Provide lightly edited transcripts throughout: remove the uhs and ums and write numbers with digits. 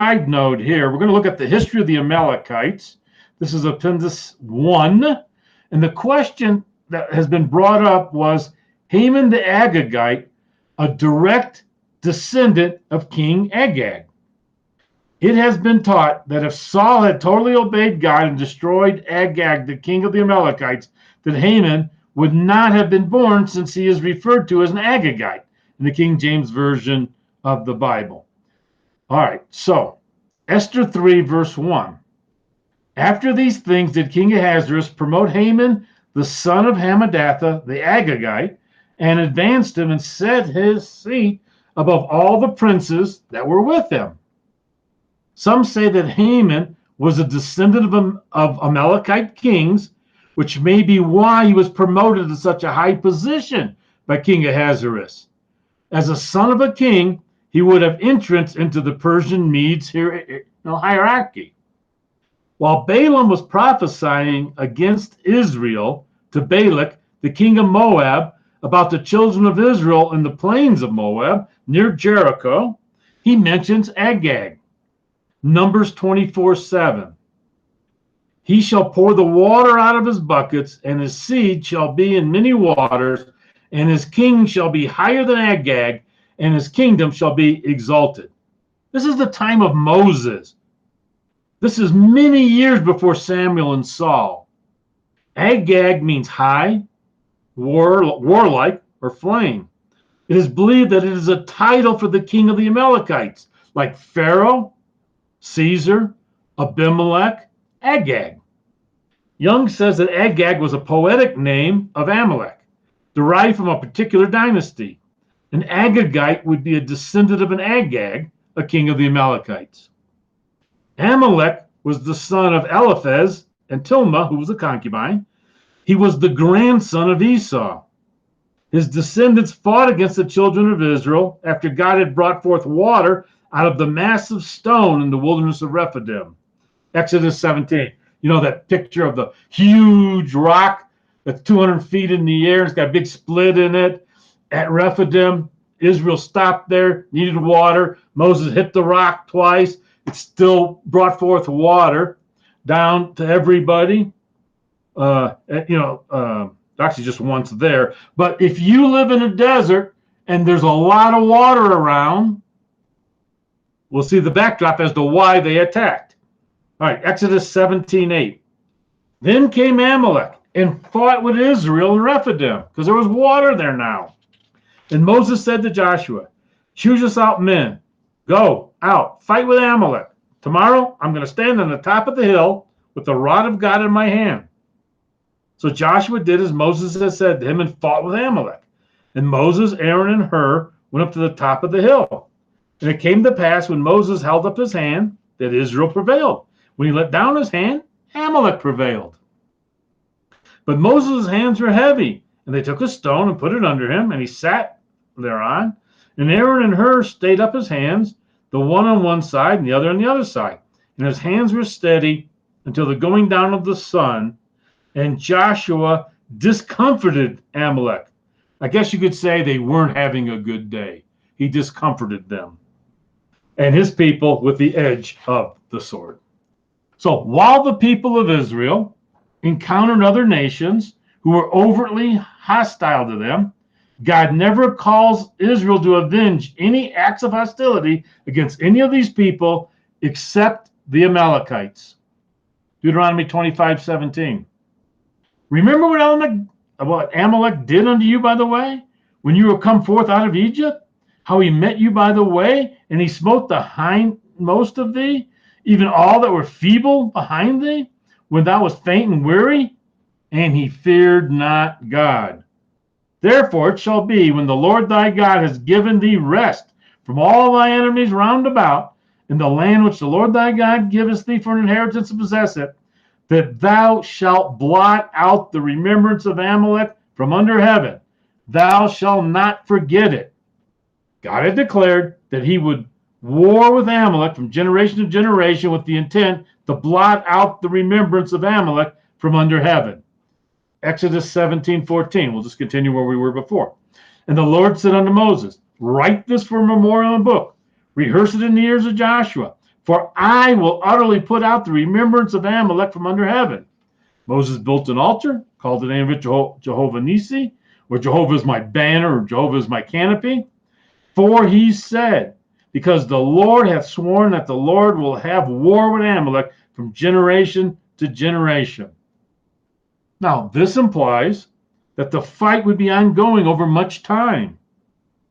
side note here. We're going to look at the history of the Amalekites. This is Appendix 1. And the question that has been brought up was Haman the Agagite, a direct descendant of King Agag. It has been taught that if Saul had totally obeyed God and destroyed Agag, the king of the Amalekites, that Haman would not have been born, since he is referred to as an Agagite in the King James Version of the Bible. All right, so Esther 3, verse 1. After these things did King Ahasuerus promote Haman, the son of Hammedatha, the Agagite, and advanced him and set his seat above all the princes that were with him. Some say that Haman was a descendant of Amalekite kings, which may be why he was promoted to such a high position by King Ahasuerus. As a son of a king, he would have entrance into the Persian Medes hierarchy. While Balaam was prophesying against Israel to Balak, the king of Moab, about the children of Israel in the plains of Moab near Jericho, he mentions Agag. Numbers 24:7. He shall pour the water out of his buckets, and his seed shall be in many waters, and his king shall be higher than Agag, and his kingdom shall be exalted. This is the time of Moses. This is many years before Samuel and Saul. Agag means high, warlike, or flame. It is believed that it is a title for the king of the Amalekites, like Pharaoh, Caesar, Abimelech, Agag. Young says that Agag was a poetic name of Amalek, derived from a particular dynasty. An Agagite would be a descendant of an Agag, a king of the Amalekites. Amalek was the son of Eliphaz and Tilma, who was a concubine. He was the grandson of Esau. His descendants fought against the children of Israel after God had brought forth water out of the massive stone in the wilderness of Rephidim. Exodus 17. You know that picture of the huge rock that's 200 feet in the air. It's got a big split in it. At Rephidim, Israel stopped there, needed water. Moses hit the rock twice. It still brought forth water down to everybody. Actually just once there. But if you live in a desert and there's a lot of water around, we'll see the backdrop as to why they attacked. All right, Exodus 17:8. Then came Amalek and fought with Israel in Rephidim, because there was water there now. And Moses said to Joshua, choose us out men. Go out, fight with Amalek. Tomorrow I'm going to stand on the top of the hill with the rod of God in my hand. So Joshua did as Moses had said to him and fought with Amalek. And Moses, Aaron, and Hur went up to the top of the hill. And it came to pass when Moses held up his hand that Israel prevailed. When he let down his hand, Amalek prevailed. But Moses' hands were heavy, and they took a stone and put it under him, and he sat thereon. And Aaron and Hur stayed up his hands, the one on one side and the other on the other side. And his hands were steady until the going down of the sun. And Joshua discomforted Amalek. I guess you could say they weren't having a good day. He discomforted them and his people with the edge of the sword. So while the people of Israel encountered other nations who were overtly hostile to them, God never calls Israel to avenge any acts of hostility against any of these people except the Amalekites. Deuteronomy 25:17. Remember what Amalek did unto you by the way, when you were come forth out of Egypt? How he met you by the way, and he smote the hindmost of thee, even all that were feeble behind thee, when thou wast faint and weary, and he feared not God. Therefore it shall be, when the Lord thy God has given thee rest from all thy enemies round about, in the land which the Lord thy God giveth thee for an inheritance to possess it, that thou shalt blot out the remembrance of Amalek from under heaven. Thou shalt not forget it. God had declared that he would war with Amalek from generation to generation with the intent to blot out the remembrance of Amalek from under heaven. Exodus 17:14. We'll just continue where we were before. And the Lord said unto Moses, write this for a memorial in a book. Rehearse it in the ears of Joshua. for I will utterly put out the remembrance of Amalek from under heaven. Moses built an altar, called the name of it Jehovah Nissi, or Jehovah is my banner, or Jehovah is my canopy. For he said, because the Lord hath sworn that the Lord will have war with Amalek from generation to generation. Now, this implies that the fight would be ongoing over much time.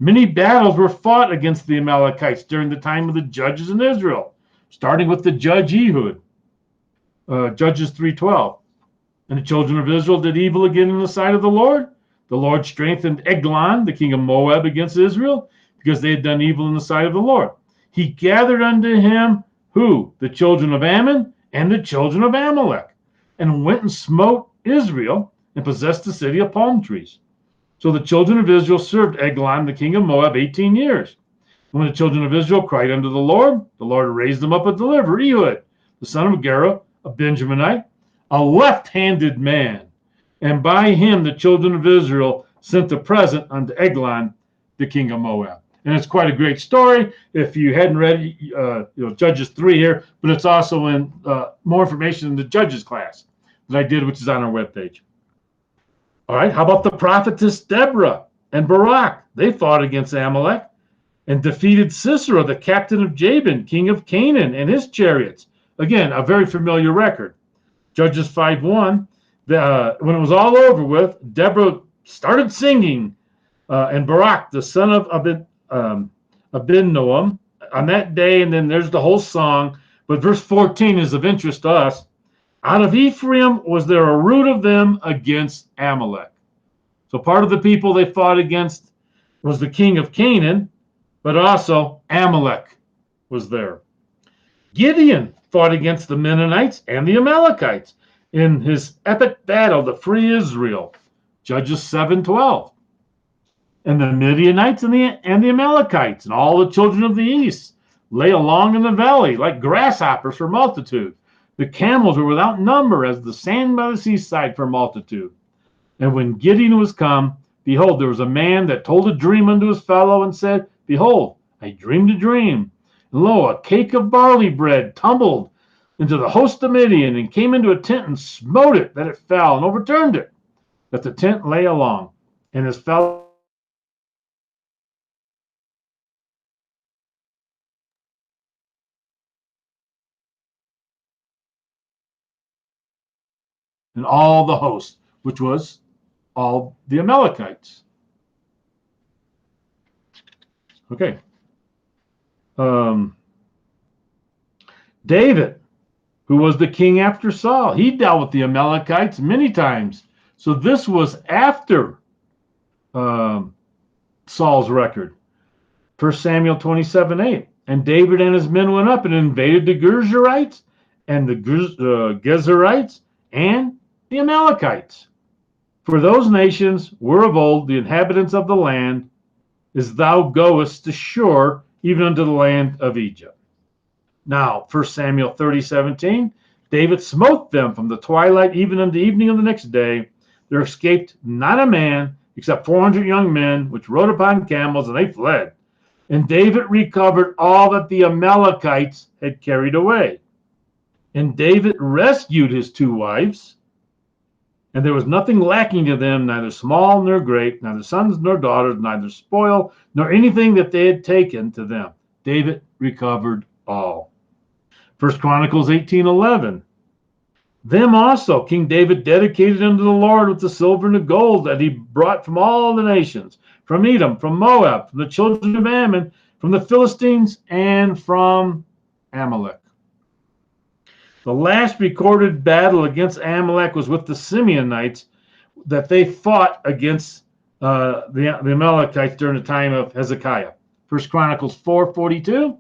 Many battles were fought against the Amalekites during the time of the judges in Israel, starting with the judge Ehud, Judges 3:12. And the children of Israel did evil again in the sight of the Lord. The Lord strengthened Eglon, the king of Moab, against Israel, because they had done evil in the sight of the Lord. He gathered unto him who? The children of Ammon and the children of Amalek, and went and smote Israel and possessed the city of palm trees. So the children of Israel served Eglon, the king of Moab, 18 years. And when the children of Israel cried unto the Lord raised them up a deliverer, Ehud, the son of Gera, a Benjaminite, a left-handed man. And by him the children of Israel sent a present unto Eglon, the king of Moab. And it's quite a great story. If you hadn't read Judges 3 here, but it's also in more information in the Judges class that I did, which is on our webpage. All right, how about the prophetess Deborah and Barak? They fought against Amalek and defeated Sisera, the captain of Jabin, king of Canaan, and his chariots. Again, a very familiar record. Judges 5:1. When it was all over with, Deborah started singing, and Barak, the son of Abinoam, on that day, and then there's the whole song. But verse 14 is of interest to us. Out of Ephraim was there a root of them against Amalek. So part of the people they fought against was the king of Canaan, but also Amalek was there. Gideon fought against the Mennonites and the Amalekites in his epic battle to free Israel, Judges 7:12. And the Midianites and the Amalekites and all the children of the east lay along in the valley like grasshoppers for multitude. The camels were without number as the sand by the seaside for multitude. And when Gideon was come, behold, there was a man that told a dream unto his fellow and said, behold, I dreamed a dream. And lo, a cake of barley bread tumbled into the host of Midian and came into a tent and smote it, that it fell, and overturned it, that the tent lay along. And his fellow and all the host, which was all the Amalekites. Okay. David, who was the king after Saul, he dealt with the Amalekites many times. So this was after Saul's record. 1 Samuel 27:8. And David and his men went up and invaded the Gershurites and the Gezerites and the Amalekites. For those nations were of old the inhabitants of the land, as thou goest ashore, even unto the land of Egypt. Now, 1 Samuel 30:17, David smote them from the twilight even unto evening of the next day. There escaped not a man, except 400 young men, which rode upon camels, and they fled. And David recovered all that the Amalekites had carried away. And David rescued his 2 wives, and there was nothing lacking to them, neither small nor great, neither sons nor daughters, neither spoil, nor anything that they had taken to them. David recovered all. 1 Chronicles 18:11. Them also King David dedicated unto the Lord with the silver and the gold that he brought from all the nations, from Edom, from Moab, from the children of Ammon, from the Philistines, and from Amalek. The last recorded battle against Amalek was with the Simeonites, that they fought against the Amalekites during the time of Hezekiah. 1 Chronicles 4:42.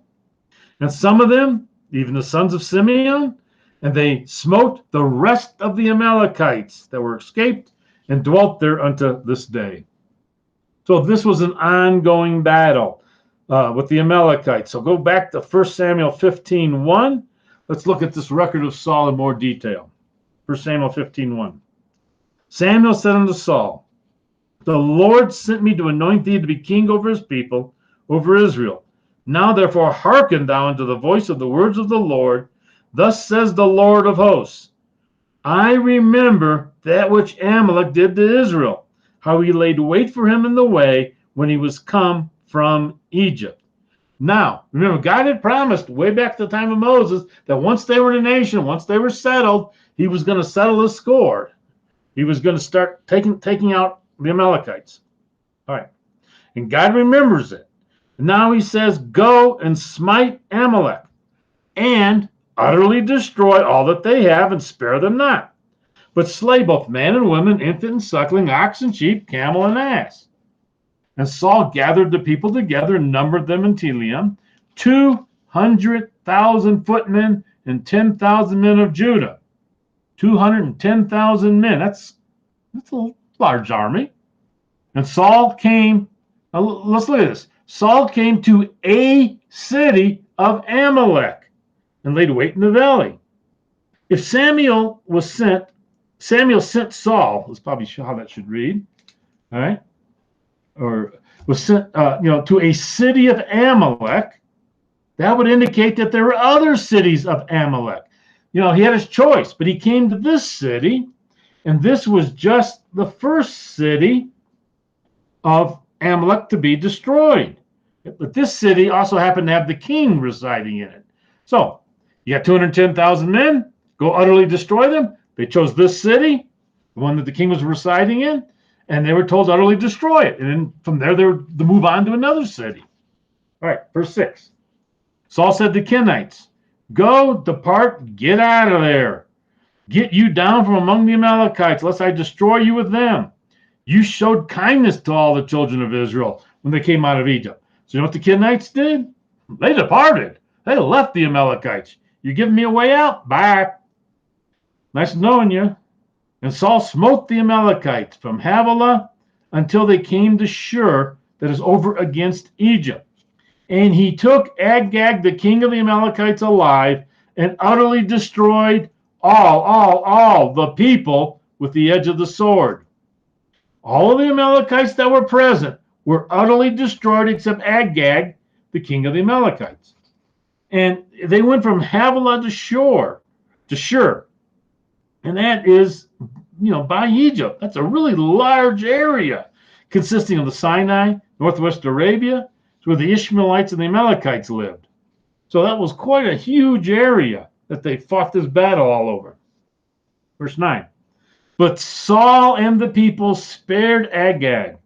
And some of them, even the sons of Simeon, and they smote the rest of the Amalekites that were escaped and dwelt there unto this day. So this was an ongoing battle with the Amalekites. So go back to 1 Samuel 15:1. Let's look at this record of Saul in more detail. 1 Samuel 15:1. Samuel said unto Saul, the Lord sent me to anoint thee to be king over his people, over Israel. Now therefore hearken thou unto the voice of the words of the Lord. Thus says the Lord of hosts, I remember that which Amalek did to Israel, how he laid wait for him in the way when he was come from Egypt. Now, remember, God had promised way back to the time of Moses that once they were a nation, once they were settled, he was going to settle the score. He was going to start taking out the Amalekites. All right. And God remembers it. Now he says, go and smite Amalek and utterly destroy all that they have and spare them not, but slay both man and woman, infant and suckling, ox and sheep, camel and ass. And Saul gathered the people together and numbered them in Telaim, 200,000 footmen and 10,000 men of Judah. 210,000 men. That's a large army. And Saul came, let's look at this. Saul came to a city of Amalek and laid wait in the valley. If Samuel sent Saul, that's probably how that should read, all right? Or was sent, to a city of Amalek, that would indicate that there were other cities of Amalek. He had his choice, but he came to this city, and this was just the first city of Amalek to be destroyed. But this city also happened to have the king residing in it. So you got 210,000 men, go utterly destroy them. They chose this city, the one that the king was residing in, and they were told to utterly destroy it. And then from there, they were to move on to another city. All right, verse 6. Saul said to the Kenites, go, depart, get out of there. Get you down from among the Amalekites, lest I destroy you with them. You showed kindness to all the children of Israel when they came out of Egypt. So you know what the Kenites did? They departed. They left the Amalekites. You're giving me a way out? Bye. Nice knowing you. And Saul smote the Amalekites from Havilah until they came to Shur, that is over against Egypt. And he took Agag, the king of the Amalekites, alive, and utterly destroyed all the people with the edge of the sword. All of the Amalekites that were present were utterly destroyed except Agag, the king of the Amalekites. And they went from Havilah to Shur. And that is, by Egypt. That's a really large area consisting of the Sinai, northwest Arabia, where the Ishmaelites and the Amalekites lived. So that was quite a huge area that they fought this battle all over. Verse 9. But Saul and the people spared Agag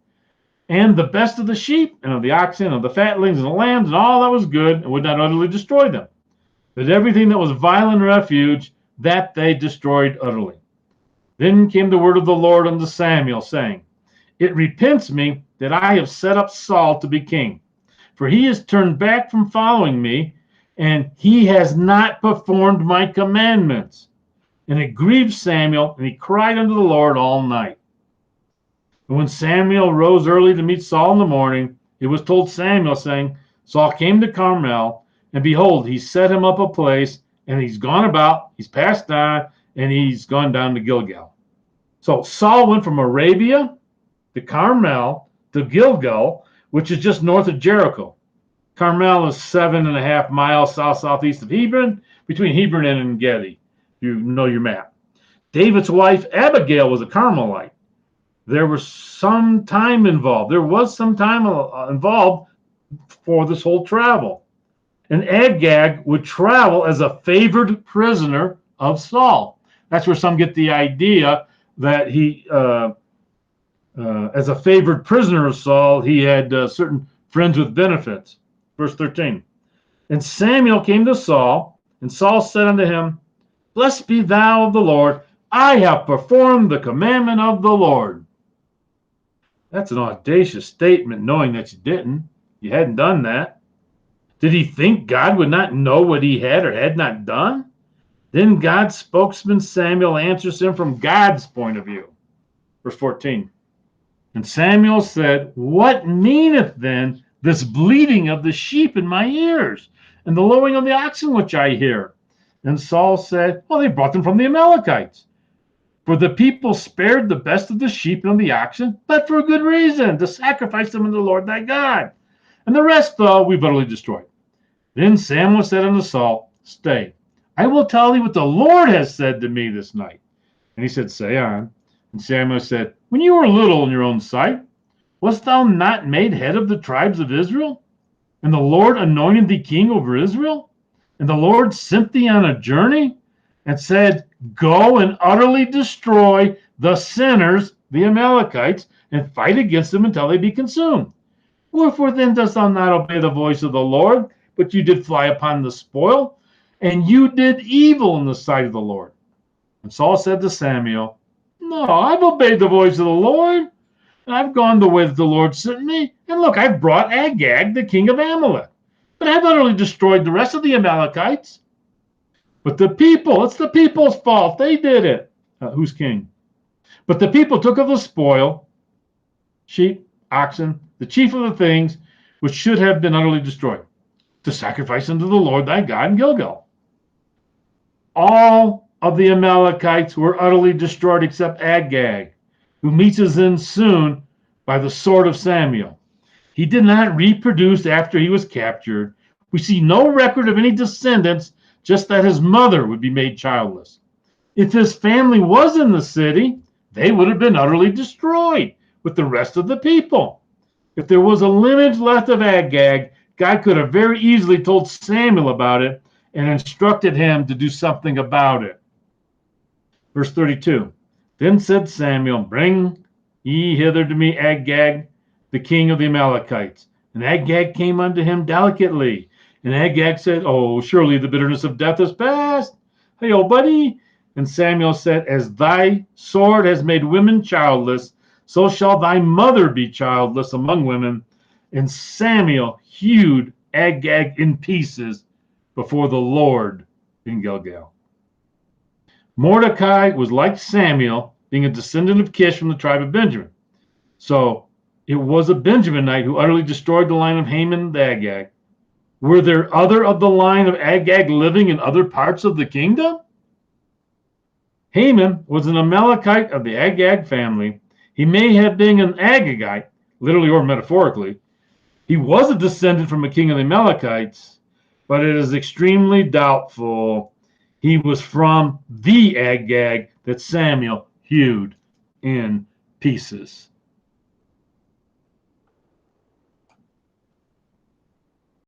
and the best of the sheep and of the oxen and of the fatlings and the lambs and all that was good, and would not utterly destroy them. But everything that was violent refuge, that they destroyed utterly. Then came the word of the Lord unto Samuel, saying, it repents me that I have set up Saul to be king, for he has turned back from following me, and he has not performed my commandments. And it grieved Samuel, and he cried unto the Lord all night. And when Samuel rose early to meet Saul in the morning, it was told Samuel, saying, Saul came to Carmel, and behold, he set him up a place, and he's gone about, he's passed on, and he's gone down to Gilgal. So Saul went from Arabia to Carmel to Gilgal, which is just north of Jericho. Carmel is 7.5 miles southeast of Hebron, between Hebron and En-Gedi. You know your map. David's wife Abigail was a Carmelite. There was some time involved. For this whole travel. And Agag would travel as a favored prisoner of Saul. That's where some get the idea that he, as a favored prisoner of Saul, he had certain friends with benefits. Verse 13. And Samuel came to Saul, and Saul said unto him, Blessed be thou of the Lord. I have performed the commandment of the Lord. That's an audacious statement, knowing that you didn't. You hadn't done that. Did he think God would not know what he had or had not done? Then God's spokesman Samuel answers him from God's point of view. Verse 14. And Samuel said, What meaneth then this bleating of the sheep in my ears, and the lowing of the oxen which I hear? And Saul said, Well, they brought them from the Amalekites. For the people spared the best of the sheep and of the oxen, but for a good reason, to sacrifice them unto the Lord thy God. And the rest, though, we've utterly destroyed. Then Samuel said unto Saul, Stay, I will tell thee what the Lord has said to me this night. And he said, Say on. And Samuel said, When you were little in your own sight, wast thou not made head of the tribes of Israel? And the Lord anointed thee king over Israel? And the Lord sent thee on a journey and said, Go and utterly destroy the sinners, the Amalekites, and fight against them until they be consumed. Wherefore then dost thou not obey the voice of the Lord, but you did fly upon the spoil, and you did evil in the sight of the Lord? And Saul said to Samuel, No, I've obeyed the voice of the Lord, and I've gone the way that the Lord sent me. And look, I've brought Agag, the king of Amalek. But I've utterly destroyed the rest of the Amalekites. But the people, it's the people's fault. They did it. Who's king? But the people took of the spoil, sheep, oxen, the chief of the things which should have been utterly destroyed, to sacrifice unto the Lord thy God in Gilgal. All of the Amalekites were utterly destroyed except Agag, who meets his end soon by the sword of Samuel. He did not reproduce after he was captured. We see no record of any descendants, just that his mother would be made childless. If his family was in the city, they would have been utterly destroyed with the rest of the people. If there was a lineage left of Agag, God could have very easily told Samuel about it and instructed him to do something about it. Verse 32, Then said Samuel, Bring ye hither to me Agag, the king of the Amalekites. And Agag came unto him delicately. And Agag said, Oh, surely the bitterness of death is past. Hey, old buddy. And Samuel said, As thy sword has made women childless, so shall thy mother be childless among women. And Samuel hewed Agag in pieces before the Lord in Gilgal. Mordecai was like Samuel, being a descendant of Kish from the tribe of Benjamin. So it was a Benjaminite who utterly destroyed the line of Haman the Agag. Were there other of the line of Agag living in other parts of the kingdom? Haman was an Amalekite of the Agag family. He may have been an Agagite, literally or metaphorically. He was a descendant from a king of the Amalekites, but it is extremely doubtful he was from the Agag that Samuel hewed in pieces.